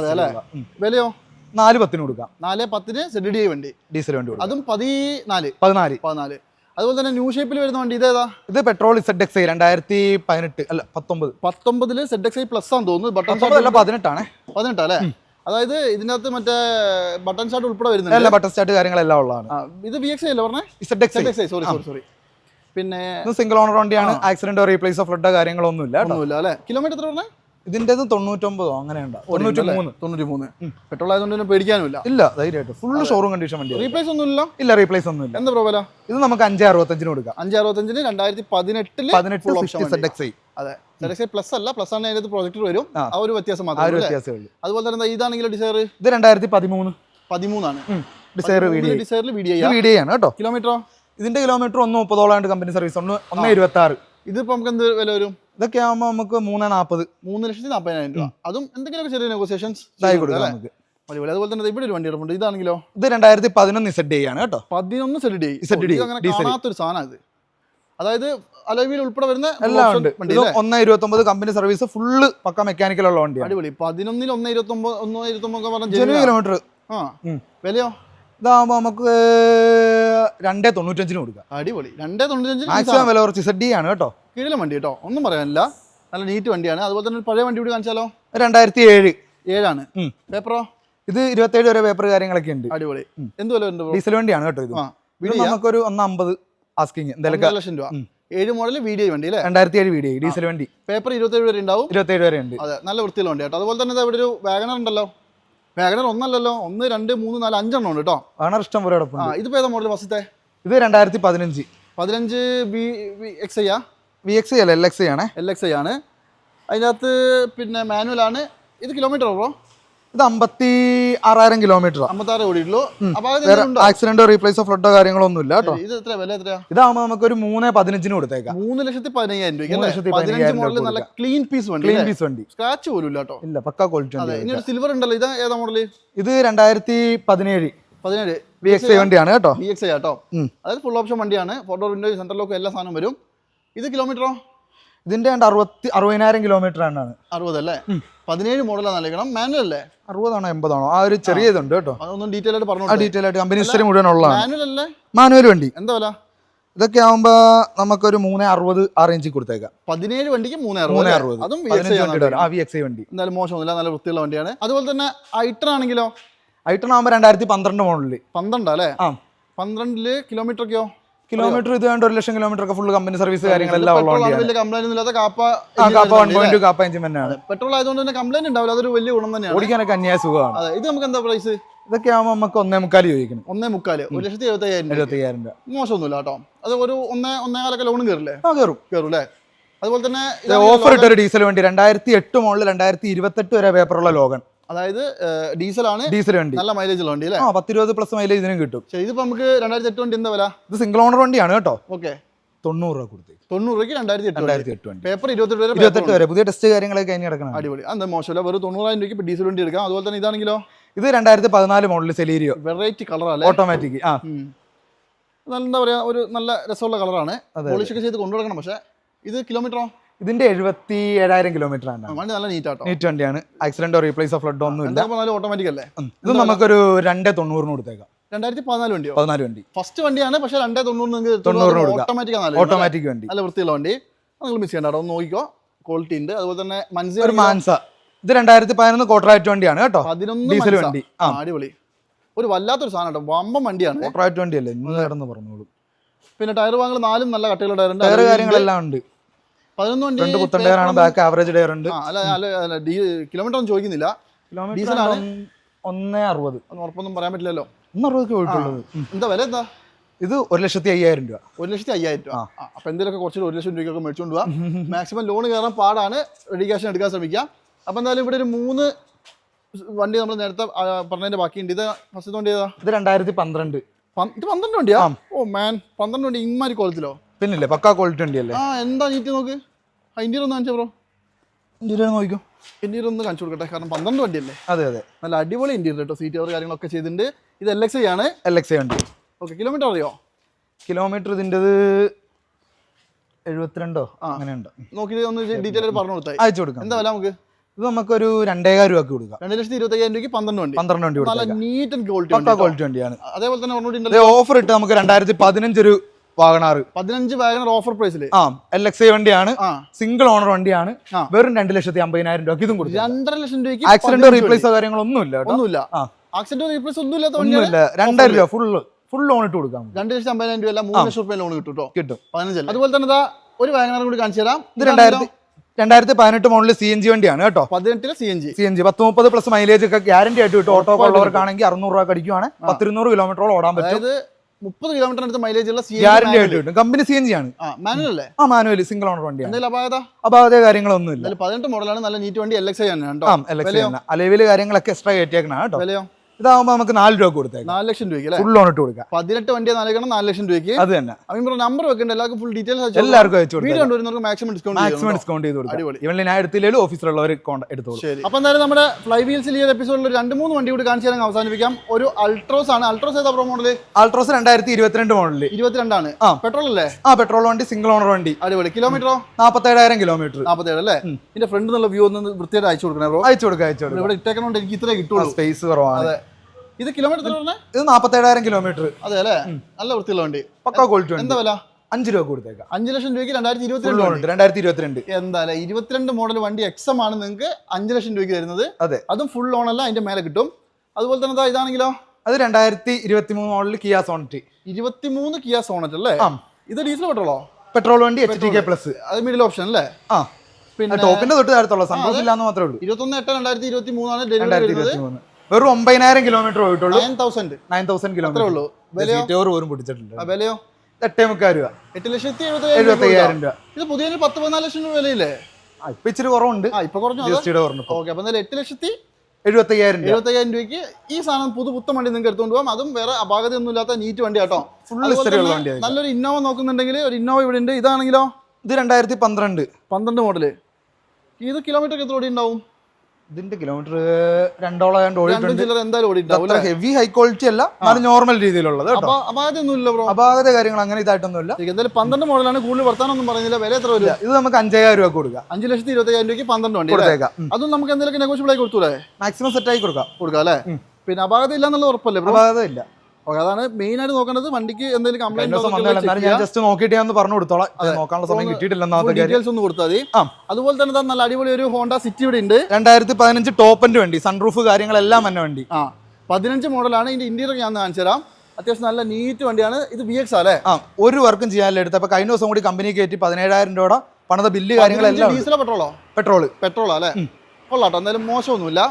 വിലയോ? 4.10 കൊടുക്കാം. 4.10 ZDI വണ്ടി, ഡീസൽ വണ്ടി. അതും 14. അതുപോലെ തന്നെ ന്യൂ ഷേപ്പിൽ വരുന്ന വണ്ടി ഇതേതാ? ഇത് പെട്രോൾ ZXi 2018 അല്ല 19 ZXi പ്ലസ് ആണെന്ന് തോന്നുന്നു. ബട്ടൺ ഷാട്ട് 18 അല്ലേ? അതായത് ഇതിനകത്ത് മറ്റേ ബട്ടൺ ഷാട്ട് ഉൾപ്പെടെ വരുന്നുണ്ട്. ബട്ടൺ സ്റ്റാർട്ട് കാര്യങ്ങളെല്ലാം ഉള്ളതാണ്. ഇത് VXi അല്ലേ പറഞ്ഞേ? ZXi. സോറി. പിന്നെ സിംഗിൾ ഓണർ വണ്ടിയാണ്. ആക്സിഡന്റോ റീപ്ലേസോ ഫ്ലഡോ കാര്യങ്ങളൊന്നും ഇല്ല അല്ലേ? കിലോമീറ്റർ എത്ര പറഞ്ഞേ? ഇതിന്റെ 99 അങ്ങനെ ഉണ്ട്. 93. പെട്രോൾ ആയതുകൊണ്ട് പേടിക്കാനുമില്ല. ഇല്ല, ധൈര്യമായിട്ട് ഫുൾ ഷോറൂം കണ്ടീഷൻ വണ്ടി. റീപ്ലേസ് ഒന്നും ഇല്ല. റീപ്ലേസ് ഒന്നും ഇല്ല. എന്താ വില? ഇത് നമുക്ക് 5.65 കൊടുക്കാം. 5.65 2018 ZXi. അതെ, ZXi പ്ലസ് അല്ല, പ്ലസ് ആണ് അതിനകത്ത് പ്രൊജക്ടർ വരും. ആ ഒരു വ്യത്യാസം മാത്രമേ. അതുപോലെ തന്നെ ഇതാണെങ്കിലും ഡിസയർ. ഇത് 2013 ആണ്. ഡിസയർ VDI ആണ് കേട്ടോ. കിലോമീറ്ററോ? ഇതിന്റെ കിലോമീറ്റർ 1.30 കമ്പനി സർവീസ്. 1.26. ഇതിപ്പോ നമുക്ക് എന്ത് വില വരും? ഇതൊക്കെ ആകുമ്പോൾ നമുക്ക് 3.40. 3,40,000 രൂപ. അതും എന്തെങ്കിലും ചെറിയ നെഗോസിയേഷൻസ് കൊടുക്കാം നമുക്ക്. അതുപോലെ തന്നെ ഇവിടെ ഒരു വണ്ടി കിടപ്പുണ്ട്. ഇതാണെങ്കിലോ? ഇത് 2011 ZDI ആണ് കേട്ടോ. 11 ZDI. അങ്ങനെ കാണാത്തൊരു സാധനം ഇത്. അതായത് അലോയിൽ ഉൾപ്പെടെ വരുന്ന എല്ലാം ഉണ്ട്. 1.29 കമ്പനി സർവീസ് ഫുള്ള് പക്ക മെക്കാനിക്കൽ ഉള്ള വണ്ടിയാണ്. അടിപൊളി. 11 1.29 കിലോമീറ്റർ. വിലയോ? ഇതാകുമ്പോൾ നമുക്ക് 2.95 കൊടുക്കാം. അടിപൊളി. 2.95 മാക്സിമം വില കുറച്ച് ZDI ആണ് കേട്ടോ. കിടിലൻ വണ്ടി കേട്ടോ, ഒന്നും പറയാനില്ല. നല്ല നീറ്റ് വണ്ടിയാണ്. അതുപോലെ തന്നെ പഴയ വണ്ടി കൂടി കാണിച്ചാലോ? 2007 ആണ്. പേപ്പറോ? ഇത് 27 വരെ പേപ്പർ കാര്യങ്ങളൊക്കെ ഉണ്ട്. അടിപൊളി. എന്ത് വില ഉണ്ട്? ഡീസൽ വണ്ടിയാണ് കേട്ടോ. ഇത് നമുക്കൊരു 1.50 ആസ്കിങ്. 1 ലക്ഷം രൂപ. 7 മോഡൽ VDI വണ്ടി അല്ലേ? 2007 VDI ഡീസൽ വണ്ടി. പേപ്പർ 27 വരെ ഉണ്ടാവും. 27 വരെ ഉണ്ട്. അതെ, നല്ല വൃത്തിയുള്ള വണ്ടി കേട്ടോ. അതുപോലെ തന്നെ ഇവിടെ ഒരു വാഗണർ ഉണ്ടല്ലോ. വാഗണർ ഒന്നല്ലല്ലോ, 1, 2, 3, 4, 5 എണ്ണം ഉണ്ട് കേട്ടോ. വാഗണർ ഇഷ്ടം പോലെ. ഇതിപ്പോ ഏതാ മോഡൽ ഫസ്റ്റത്തെ? ഇത് 2015 VXi അല്ല LXi ആണ്. LXi ആണ്. അതിനകത്ത് പിന്നെ മാനുവൽ ആണ്. ഇത് കിലോമീറ്റർ ബ്രോ? ഇത് 56,000 കിലോമീറ്റർ. 56 ഓടിയിട്ടുള്ളൂ. ആക്സിഡന്റോ റീപ്ലേസോ ഫ്ലഡോ കാര്യങ്ങളൊന്നും ഇല്ല കേട്ടോ. ഇത് എത്ര വില? എത്രയാ? ഇതാകുമ്പോൾ നമുക്ക് ഒരു 3.15 കൊടുത്തേക്കാം. 3,15,000 രൂപ. 15 മോഡൽ നല്ല ക്ലീൻ പീസ് വണ്ടി. സ്ക്രാച്ച് പോലും ഇല്ല കേട്ടോ. ഇല്ല, പക്കാ ക്വാളിറ്റി. ഇനി ഒരു സിൽവർ ഉണ്ടല്ലോ. ഇത് ഏതാ മോഡൽ? ഇത് 2017 VXi വണ്ടിയാണ് കേട്ടോ. VXi ആട്ടോ. അതായത് ഫുൾ ഓപ്ഷൻ വണ്ടിയാണ്. 4 ഡോർ വിൻഡോ, സെൻട്രൽ ലോക്ക് എല്ലാ സാധനം വരും. ഇത് കിലോമീറ്ററോ? ഇതിന്റെ 60,000 കിലോമീറ്റർ ആണ്. 60 അല്ലേ? 17 മോഡലാണ് നൽകണം. മാനുവൽ അല്ലേ? 60 ആണോ 80 ആണോ? ആ ഒരു ചെറിയ ഇതുണ്ട് കേട്ടോ. അതൊന്നും ഡീറ്റെയിൽ ആയിട്ട് പറഞ്ഞു. ഡീറ്റെയിൽ ആയിട്ട് കമ്പനി ഹിസ്റ്ററി മുഴുവൻ ഉള്ളതാണ്. മാനുവൽ അല്ലേ? മാനുവൽ വണ്ടി. എന്താ വില? ഇതൊക്കെ ആവുമ്പോ നമുക്കൊരു 3.60 ആ റേഞ്ചിൽ കൊടുത്തേക്കാം. 17 വണ്ടിക്ക് 3.60. അതും VXi വണ്ടി. എന്തായാലും മോശമൊന്നുമില്ല, നല്ല വൃത്തിയുള്ള വണ്ടിയാണ്. അതുപോലെ തന്നെ ഐട്ടൺ ആണെങ്കിലോ? ഐട്ടൺ ആകുമ്പോൾ 2012 മോഡല്. 12 അല്ലേ? 12 കിലോമീറ്റർ ഒക്കെയോ? കിലോമീറ്റർ ഇത് വേണ്ട 1 ലക്ഷം കിലോമീറ്റർ ഒക്കെ ഫുൾ കമ്പനി സർവീസ് കാര്യങ്ങളെല്ലാം ഉള്ള വണ്ടിയാണ്. കംപ്ലൈന്റ് ഇല്ലാത്ത കാപ്പ 1.2 കാപ്പ എഞ്ചിൻ തന്നെയാണ്. പെട്രോൾ ആയതുകൊണ്ട് തന്നെ കംപ്ലൈന്റ് ഉണ്ടാവില്ല. അതൊരു വലിയ ഗുണം തന്നെയാണ്. ഓടിക്കാനൊക്കെ അന്യായ സുഖമാണ്. അതെ. ഇത് നമുക്ക് എന്താ പ്രൈസ്? ഇതൊക്കെ ആകുമ്പോൾ നമുക്ക് 1.25 ചോദിക്കണം. 1.25 1,75,000 രൂപ. മോശമൊന്നുമില്ല കേട്ടോ. അത് ഒരു 1.25 ലോണും കയറില്ലേ? കയറും അല്ലേ? അതുപോലെ തന്നെ ഓഫർ ഇട്ടൊരു ഡീസൽ വണ്ടി 2008 മോഡൽ 2028 വരെ പേപ്പറുള്ള ലോഗൻ. അതായത് ഡീസൽ വണ്ടി. നല്ല മൈലേജ് ഉള്ള വണ്ടി അല്ലേ? 10-20 പ്ലസ് മൈലേജ് ഇതിനും കിട്ടും. ശരി. ഇതിപ്പോ നമുക്ക് 2008 വണ്ടി എന്താ വില? ഇത് സിംഗിൾ ഓണർ വണ്ടിയാണ് കേട്ടോ. ഓക്കെ. 90 രൂപ കൊടുത്തു. 90 രൂപയ്ക്ക് 2008 വണ്ടി. പേപ്പർ 28 വരെ പുതിയ ടെസ്റ്റ് കാര്യങ്ങളൊക്കെ കഴിഞ്ഞ് കിടക്കണം. അടിപൊളി. എന്താ മോശമല്ല. വെറും 90,000 രൂപയ്ക്ക് ഡീസൽ വണ്ടി എടുക്കാം. അതുപോലെ തന്നെ ഇതാണെങ്കിലോ? ഇത് 2014 model Celerio. Variety colour automatic. എന്താ പറയാ, ഒരു നല്ല രസമുള്ള കളറാണ്. പോളിഷ് ഒക്കെ ചെയ്ത് കൊണ്ടുനടക്കണം. പക്ഷേ ഇത് കിലോമീറ്ററോ? ഇതിന്റെ 77,000 കിലോമീറ്റർ ആണ്. വണ്ടി നല്ല നീറ്റാട്ടോ. നീറ്റ് വണ്ടിയാണ്. ആക്സിഡന്റോ റീപ്ലേസോ ഫ്ലഡോ ഒന്നും ഇല്ല. ഓട്ടോമാറ്റിക് അല്ലേ? ഇത് നമുക്കൊരു 290 കൊടുത്തേക്കാം. 2014 വണ്ടിയോ? 14 വണ്ടി. ഫസ്റ്റ് വണ്ടിയാണ്, പക്ഷേ 290 ഓട്ടോമാറ്റിക് വണ്ടി. നല്ല വൃത്തിയുള്ള വണ്ടി. നിങ്ങൾ മിസ് ചെയ്യണ്ട, ഒന്ന് നോക്കിക്കോ. ക്വാളിറ്റി ഉണ്ട്. അതുപോലെ തന്നെ ഒരു മാൻസ. ഇത് 2011 കോട്ടറായിട്ട് വണ്ടിയാണ് കേട്ടോ. 11 ഡീസൽ വണ്ടി. അടിപൊളി. ഒരു വല്ലാത്തൊരു സാധനം കേട്ടോ, വമ്പൻ വണ്ടിയാണ്. കോട്ടറായിട്ട് വണ്ടിയല്ലേ, ഇന്ന് കിടന്ന് പറഞ്ഞോളൂ. പിന്നെ ടയർ വാങ്ങൽ 4 നല്ല കട്ടിയുള്ള ടയറുണ്ട്. ടയർ കാര്യങ്ങളെല്ലാം ഉണ്ട്. 11 വണ്ടി. ഫ്രണ്ട് പുത്തൻ ടയറാണ്, ബാക്ക് ആവറേജ് ടയർ ഉണ്ട്. കിലോമീറ്റർ ഒന്നും ചോദിക്കുന്നില്ല. ഡീസലാണ് 160. ഉറപ്പൊന്നും പറയാൻ പറ്റില്ലല്ലോ. 160 പോയിട്ടുള്ളത്. എന്താ വില എന്താ? ഇത് 1,05,000 രൂപ. 1,05,000 രൂപ. അപ്പൊ എന്തെങ്കിലുമൊക്കെ കുറച്ച് 1 ലക്ഷം രൂപയ്ക്കൊക്കെ മേടിച്ചുകൊണ്ട് പോവാം. മാക്സിമം ലോൺ കയറാൻ പാടാണ്, റെഡി ക്യാഷ് എടുക്കാൻ ശ്രമിക്കാം. അപ്പൊ എന്തായാലും ഇവിടെ ഒരു 3 വണ്ടി നമ്മൾ നേരത്തെ പറഞ്ഞതിന്റെ ബാക്കിയുണ്ട്. ഇത് ഫസ്റ്റ് വണ്ടി ഏതാ? ഇത് 2012. ഇത് 12 വണ്ടിയാ? ഓ മാൻ, 12 വണ്ടി ഇമാരി കോളത്തിലോ? പിന്നില്ലേ, പക്കാ ക്വാളിറ്റി വണ്ടിയല്ലേ. എന്താ നീറ്റ് നോക്ക്. ഇന്ത്യയിൽ ഒന്ന് കാണിച്ചോ ബ്രോ. ഇന്ത്യയിൽ നോക്കിക്കോ. ഇന്ത്യയിൽ ഒന്ന് കാണിച്ചു കൊടുക്കട്ടെ, കാരണം 12 വണ്ടിയല്ലേ. അതെ അതെ, നല്ല അടിപൊളി ഇന്ത്യയിൽ കേട്ടോ. സീറ്റ് കവർ കാര്യങ്ങളൊക്കെ ചെയ്തിട്ടുണ്ട്. ഇത് LXi ആണ്. LXi വണ്ടി. ഓക്കെ, കിലോമീറ്റർ അറിയോ? കിലോമീറ്റർ ഇതിൻ്റെത് 72 അങ്ങനെയുണ്ട്. നോക്കിയിട്ട് ഒന്ന് ഡീറ്റെയിൽ ആയിട്ട് പറഞ്ഞു കൊടുത്താൽ അയച്ചു കൊടുക്കാം. എന്താ വില നമുക്ക്? ഇത് നമുക്കൊരു 2,500 രൂപക്ക് കൊടുക്കാം. 2,25,000 രൂപയ്ക്ക് 12 വണ്ടി. 12 വണ്ടി നല്ല കൊടുക്കാം. നീറ്റ് ആൻഡ് ക്വാളിറ്റി വണ്ടിയാണ്. അതേപോലെ തന്നെ ഓഫർ ഇട്ട് നമുക്ക് 2015 ഒരു വാഗണാർ 15 വാഗണർ ഓഫർ പ്രൈസിൽ. LXi വണ്ടിയാണ്, സിംഗിൾ ഓണർ വണ്ടിയാണ്. വെറും 2,50,000 രൂപയ്ക്ക് ഇതും കൊടുക്കും. 2.5 ലക്ഷം രൂപയ്ക്ക് ആക്സിഡന്റോ റീപ്ലേസോ കാര്യങ്ങളൊന്നും ഇല്ല. ഒന്നുമില്ല. ആക്സിഡന്റോ റീപ്ലേസ് ഒന്നും ഇല്ലാത്ത വണ്ടിയാണ്. 2,000 രൂപ ഫുൾ ലോൺ ഇട്ട് കൊടുക്കാം. 2,50,000 രൂപ അല്ല, 3 ലക്ഷം രൂപ ലോൺ കിട്ടും കേട്ടോ. കിട്ടും. 15. അതുപോലെ തന്നെ ഒരു വാഗണർ കൂടി കാണിച്ചു തരാം. ഇത് 2018 മോഡൽ CNG വണ്ടിയാണ് കേട്ടോ. 18 CNG 10-30 പ്ലസ് മൈലേജ് ഒക്കെ ഗ്യാരണ്ടി ആയിട്ട് കിട്ടും. ഓട്ടോ ഉള്ളവർക്കാണെങ്കിൽ 600 രൂപ കടിക്കുവാണ്. 10-200 കിലോമീറ്ററോളം ഓടാൻ പറ്റും. അതായത് 30 കിലോമീറ്റർ അടുത്ത് മൈലേജ് ഉള്ള ഗ്യാരണ്ടി ആയിട്ട് കിട്ടും. കമ്പനി CNG ആണ്. മാനുവൽ അല്ലേ? മാനുവൽ സിംഗിൾ ഓണർ വണ്ടിയാണ്. അപാകത കാര്യങ്ങളൊന്നും ഇല്ല. 18 മോഡലാണ്. നല്ല നീറ്റ് വണ്ടി. LXi ആണ് കേട്ടോ. LXi ആണ്. അലവില് കാര്യങ്ങളൊക്കെ എക്സ്ട്രാ കയറ്റിയേക്കണം കേട്ടോ. വിലയോ? ഇതാവുമ്പോൾ നമുക്ക് 4 രൂപ കൊടുത്തേക്കാം. 4 ലക്ഷം രൂപയ്ക്ക് ഫുൾ ലോൺ ഇട്ട് കൊടുക്കാം. 18 വണ്ടിയെ നൽകണം 4 ലക്ഷം രൂപയ്ക്ക്. അത് തന്നെ. നമ്പർ വെക്കേണ്ട, എല്ലാവർക്കും ഫുൾ ഡീറ്റെയിൽസ് എല്ലാവർക്കും അയച്ചു കൊടുക്കും. വീഡിയോ കണ്ടുവരുന്നവർക്ക് മാക്സിമം ഡിസ്കൗണ്ട് ചെയ്ത് കൊടുക്കും. ഇവൻ ഞാൻ എടുത്തില്ലെങ്കിലും ഓഫീസിലുള്ളവർ എടുത്തോളൂ. അപ്പൊ എന്തായാലും നമ്മുടെ ഫ്ലൈ വീൽസിൽ ഈ എപ്പിസോഡിൽ 2-3 വണ്ടി കൂടി കാണിച്ചു തരാൻ അവസാനിപ്പിക്കാം. ഒരു അൾട്രോസ് ആണ്. അൾട്രോസ് ഏതാ പ്രോ മോഡല്? അൾട്രോസ് 2022 മോഡല്. 22 ആണ്. പെട്രോൾ അല്ലേ? പെട്രോൾ വണ്ടി, സിംഗിൾ ഓണർ വണ്ടി. അടിപൊളി. കിലോമീറ്ററോ? 47,000 കിലോമീറ്റർ. 47 അല്ലേ? ഇതിന്റെ ഫ്രണ്ട് നല്ല വ്യൂ ഒന്ന് വൃത്തിയായിട്ട് അയച്ചു കൊടുക്കണേ ബ്രോ. അയച്ചു കൊടുക്കാം. ഇവിടെ ഇട്ടേക്കണോണ്ട് എനിക്ക് ഇത്രേ കിട്ടുള്ളൂ. സ്പേസ് കുറവാണ്. ഇത് കിലോമീറ്റർ പറഞ്ഞേ? ഇത് 47,000 കിലോമീറ്റർ. അതെ അല്ലേ? നല്ല വൃത്തിയുള്ള വണ്ടി. പക്കാ ക്വാളിറ്റി. എന്താ വില? 5 രൂപ കൊടുത്തേക്കാം. 5 ലക്ഷം രൂപയ്ക്ക് 2022. എന്താ 22 മോഡൽ വണ്ടി XM ആണ് നിങ്ങൾക്ക് 5 ലക്ഷം രൂപയ്ക്ക് തരുന്നത്. അതെ, അതും ഫുൾ ലോൺ അല്ല, അതിന്റെ മേലെ കിട്ടും. അതുപോലെ തന്നെ ഇതാണെങ്കിലോ? അത് 2023 model Kia Sonet. 23 Kia Sonet അല്ലേ? ഇത് ഡീസൽ പെട്രോളോ? പെട്രോൾ വണ്ടി HTK പ്ലസ്. അത് മിഡിൽ ഓപ്ഷൻ അല്ലേ? പിന്നെ ടോപ്പിന്റെ തൊട്ട് താഴത്തുള്ള സൺറൂഫ് ഇല്ലാന്ന് മാത്രമേ ഉള്ളൂ. 21/8/2023 ആണ് ഡെലിവറി വരുന്നത്. വെറും 9,000 കിലോമീറ്റർ പോയിട്ടുള്ളൂ. 9,000 കിലോമീറ്റർ ഉള്ളൂ. പോലും പൊടിച്ചിട്ടുണ്ട്. വിലയോ? 8,000 രൂപ. 8,75,000 രൂപ. ഇത് പുതിയ 10-14 ലക്ഷം രൂപ വിലയില്ലേ? ഇപ്പൊ ഇച്ചിരി കുറവുണ്ട്. ഇപ്പൊ കുറഞ്ഞു. ഓക്കെ, അപ്പൊ 8,75,000 രൂപയ്ക്ക് ഈ സാധനം പുത്തൻ വണ്ടി നിങ്ങൾക്ക് എടുത്തുകൊണ്ട് പോകാം. അതും വേറെ അപാകതയൊന്നും ഇല്ലാത്ത നീറ്റ് വണ്ടി കേട്ടോ. നല്ലൊരു ഇന്നോവ നോക്കുന്നുണ്ടെങ്കിൽ ഒരു ഇന്നോവ ഇവിടെ ഉണ്ട്. ഇതാണെങ്കിലോ? ഇത് 2012 മോഡല്. ഇത് കിലോമീറ്റർ എത്ര ഓടി ഉണ്ടാവും? ഇതിന്റെ കിലോമീറ്റർ 2 ഓടിയിട്ടുണ്ട്. എന്തായാലും ഓടിയിട്ടുണ്ടാവും. ഹെവി ഹൈ ക്വാളിറ്റി അല്ല, നോർമൽ രീതിയിലുള്ളത്. അപാകത കാര്യങ്ങൾ അങ്ങനെ ഇതായിട്ടൊന്നുമില്ല. എന്തായാലും 12 മോഡലാണ്. കൂടുതൽ വർത്താനൊന്നും പറയുന്നില്ല. വില എത്ര വരിക? ഇത് നമുക്ക് 5,000 രൂപ കൊടുക്കാം. 5,25,000 രൂപയ്ക്ക് 12 വണ്ടി കൊടുത്തേക്കാം. അതും നമുക്ക് എന്തെങ്കിലും നെഗോഷ്യബിൾ ആയി കൊടുത്തൂടെ? മാക്സിമം സെറ്റ് ആയി കൊടുക്കാം അല്ലേ? പിന്നെ അപാകത ഇല്ല എന്നുള്ള ഉറപ്പല്ലേ? അപാകത ഇല്ല. അതാണ് മെയിൻ ആയിട്ട് നോക്കേണ്ടത്. വണ്ടിക്ക് എന്തെങ്കിലും കംപ്ലൈന്റ് ഞാൻ ജസ്റ്റ് നോക്കിയിട്ട് ഞാൻ പറഞ്ഞു കൊടുത്തോളാം. നോക്കാനുള്ള സമയം കിട്ടിയിട്ടില്ലെന്നാ ഡീറ്റെയിൽസ് ഒന്ന് കൊടുത്താൽ മതി. അതുപോലെ തന്നെ നല്ല അടിപൊളി ഒരു ഹോണ്ട സിറ്റി ഇവിടെ ഉണ്ട്. 2015 ടോപ്പിന്റെ വണ്ടി, സൺറൂഫ് കാര്യങ്ങളെല്ലാം തന്നെ വണ്ടി. 15 മോഡലാണ്. ഇതിന്റെ ഇന്റീരിയർ ഞാൻ കാണിച്ചു തരാം. അത്യാവശ്യം നല്ല നീറ്റ് വണ്ടിയാണ്. ഇത് VX അല്ലേ? ഒരു വർക്കും ചെയ്യാനില്ല. എടുത്ത് അപ്പൊ കഴിഞ്ഞ ദിവസം കൂടി കമ്പനി കയറ്റി 17,000 രൂപ പണത ബില്ല് കാര്യങ്ങളെല്ലാം. ഡീസലോ പെട്രോളോ? പെട്രോളാ അല്ലേ? കൊള്ളാട്ടോ, എന്തായാലും മോശമൊന്നുമില്ല.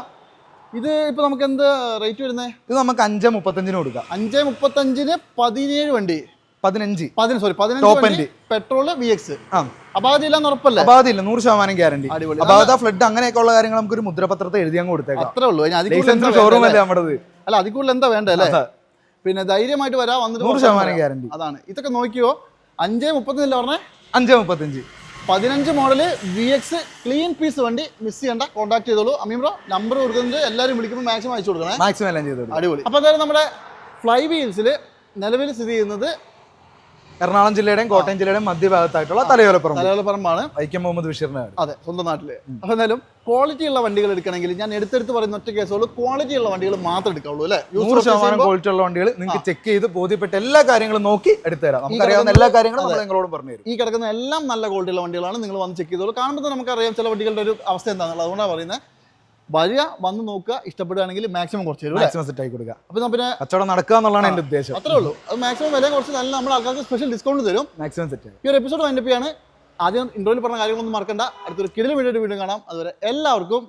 ഇത് ഇപ്പൊ നമുക്ക് എന്ത് റേറ്റ് വരുന്നത്? ഇത് നമുക്ക് 5,35 കൊടുക്കാം. 5,35 17 വണ്ടി. 15 പെട്രോള് VX. അപാകത ഇല്ലാന്ന് ഉറപ്പല്ലേ? അപാകതയില്ല, 100% ഗ്യാരണ്ടി. അപാകത ഫ്ലഡ് അങ്ങനെയൊക്കെ ഉള്ള കാര്യങ്ങൾ നമുക്ക് ഒരു മുദ്രപത്രത്തെ എഴുതി അങ്ങ് കൊടുത്തേക്കാം. അത്രേ ഉള്ളൂ. ഷോറൂം അല്ലേ നമ്മുടെ? അല്ല, അതിൽ കൂടുതൽ എന്താ വേണ്ട അല്ലേ? പിന്നെ ധൈര്യമായിട്ട് വരാം. 100% ഗ്യാരണ്ടി. അതാണ്. ഇതൊക്കെ നോക്കിയോ? 5,35 പറഞ്ഞേ? 5,35. 15 മോഡല് VX ക്ലീൻ പീസ് വണ്ടി. മിസ് ചെയ്യണ്ട, കോൺടാക്ട് ചെയ്തോളൂ. അമീൻ ബ്രോ നമ്പർ കൊടുക്കുന്നുണ്ട്. എല്ലാവരും വിളിക്കുമ്പോൾ മാക്സിമം അയച്ചു കൊടുക്കണേ. മാക്സിമം എല്ലാം ചെയ്തോളൂ. അടിപൊളി. അപ്പോൾ എന്തായാലും നമ്മുടെ ഫ്ലൈ വീൽസിൽ നിലവിൽ സ്ഥിതി ചെയ്യുന്നത് എറണാകുളം ജില്ലയുടെയും കോട്ടയം ജില്ലയുടെയും മധ്യഭാഗത്തായിട്ടുള്ള തലയോലപ്പറമ്പാണ് വൈക്കം മുഹമ്മദ് ബഷീറിന്റെ നാട്. അതെ, സ്വന്തം നാട്ടില്. അപ്പൊ എന്തായാലും ക്വാളിറ്റി ഉള്ള വണ്ടികൾ എടുക്കണമെങ്കിൽ ഞാൻ എടുത്തെടുത്ത് പറയുന്ന ഒറ്റ കേസുള്ളൂ, ക്വാളിറ്റി ഉള്ള വണ്ടികൾ മാത്രം എടുക്കാവുള്ളൂ അല്ലേ? 100% ക്വാളിറ്റി ഉള്ള വണ്ടികൾ നിങ്ങൾക്ക് ചെക്ക് ചെയ്ത് ബോധ്യപ്പെട്ട എല്ലാ കാര്യങ്ങളും നോക്കി എടുത്തുതരാം. നമുക്കറിയാവുന്ന എല്ലാ കാര്യങ്ങളും നമ്മൾ നിങ്ങളോട് പറഞ്ഞു തരും. ഈ കിടക്കുന്ന എല്ലാം നല്ല ക്വാളിറ്റി ഉള്ള വണ്ടികളാണ്. നിങ്ങൾ വന്ന് ചെക്ക് ചെയ്തോളൂ. കാണുമ്പോൾ നമുക്കറിയാം ചില വണ്ടികളുടെ ഒരു അവസ്ഥ എന്താണെന്നുള്ളത്. അതുകൊണ്ടാണ് പറയുന്നത്, വരിക, വന്ന് നോക്കുക, ഇഷ്ടപ്പെടുകയാണെങ്കിൽ മാക്സിമം കുറച്ച് തരും, മാക്സിമം സെറ്റ് ആക്കി കൊടുക്കുക. അപ്പൊ പിന്നെ കച്ചവടം നടക്കുക എന്നുള്ളതാണ് എന്റെ ഉദ്ദേശം. അത്രേ ഉള്ളൂ. അത് മാക്സിമം വില കുറച്ച് നല്ല നമ്മുടെ ആൾക്കാർക്ക് സ്പെഷ്യൽ ഡിസ്കൗണ്ട് തരും. Maximum set. ഈ ഒരു എപ്പിസോഡ് വൈൻഡപ്പ് ചെയ്യാണ്. ആദ്യം ഇൻട്രോയിൽ പറഞ്ഞ കാര്യങ്ങളൊന്നും മറക്കണ്ട. അടുത്തൊരു കിടിലൻ വീഡിയോ കാണാം. അതുവരെ എല്ലാവർക്കും